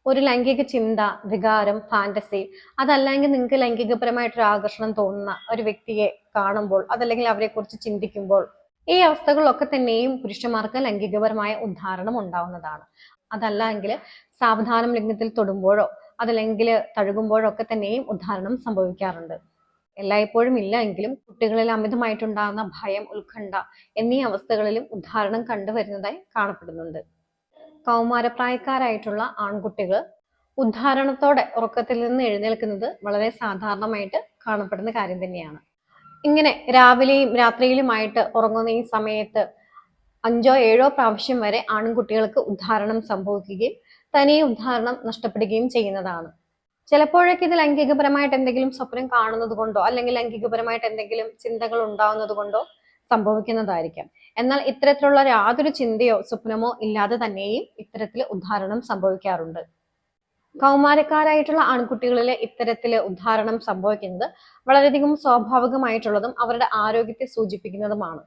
ഒരു ലൈംഗിക ചിന്ത, വികാരം, ഫാന്റസി അതല്ലെങ്കിൽ നിങ്ങൾക്ക് ലൈംഗികപരമായിട്ടൊരു ആകർഷണം തോന്നുന്ന ഒരു വ്യക്തിയെ കാണുമ്പോൾ അതല്ലെങ്കിൽ അവരെ കുറിച്ച് ചിന്തിക്കുമ്പോൾ ഈ അവസ്ഥകളിലൊക്കെ തന്നെയും പുരുഷന്മാർക്ക് ലൈംഗികപരമായ ഉദ്ധാരണം ഉണ്ടാവുന്നതാണ്. അതല്ല എങ്കിൽ സാവധാനം ലിംഗത്തിൽ തൊടുമ്പോഴോ അതല്ലെങ്കിൽ തഴുകുമ്പോഴോ ഒക്കെ തന്നെയും ഉദ്ധാരണം സംഭവിക്കാറുണ്ട്. എല്ലായ്പ്പോഴും ഇല്ല എങ്കിലും കുട്ടികളിൽ അമിതമായിട്ടുണ്ടാകുന്ന ഭയം, ഉത്കണ്ഠ എന്നീ അവസ്ഥകളിലും ഉദ്ധാരണം കണ്ടുവരുന്നതായി കാണപ്പെടുന്നുണ്ട്. കൗമാരപ്രായക്കാരായിട്ടുള്ള ആൺകുട്ടികൾ ഉദ്ധാരണത്തോടെ ഉറക്കത്തിൽ നിന്ന് എഴുന്നേൽക്കുന്നത് വളരെ സാധാരണമായിട്ട് കാണപ്പെടുന്ന കാര്യം തന്നെയാണ്. ഇങ്ങനെ രാവിലെയും രാത്രിയിലുമായിട്ട് ഉറങ്ങുന്ന ഈ സമയത്ത് 5-7 പ്രാവശ്യം വരെ ആൺകുട്ടികൾക്ക് ഉദ്ധാരണം സംഭവിക്കുകയും തനിയെ ഉദ്ധാരണം നഷ്ടപ്പെടുകയും ചെയ്യുന്നതാണ്. ചിലപ്പോഴൊക്കെ ഇത് ലൈംഗികപരമായിട്ട് എന്തെങ്കിലും സ്വപ്നം കാണുന്നത് കൊണ്ടോ അല്ലെങ്കിൽ ലൈംഗികപരമായിട്ട് എന്തെങ്കിലും ചിന്തകൾ ഉണ്ടാവുന്നത് കൊണ്ടോ സംഭവിക്കുന്നതായിരിക്കാം. എന്നാൽ ഇത്തരത്തിലുള്ള യാതൊരു ചിന്തയോ സ്വപ്നമോ ഇല്ലാതെ തന്നെയും ഇത്തരത്തിൽ ഉദ്ധാരണം സംഭവിക്കാറുണ്ട്. കൗമാരക്കാരായിട്ടുള്ള ആൺകുട്ടികളിലെ ഇത്തരത്തില് ഉദ്ധാരണം സംഭവിക്കുന്നത് വളരെയധികം സ്വാഭാവികമായിട്ടുള്ളതും അവരുടെ ആരോഗ്യത്തെ സൂചിപ്പിക്കുന്നതുമാണ്.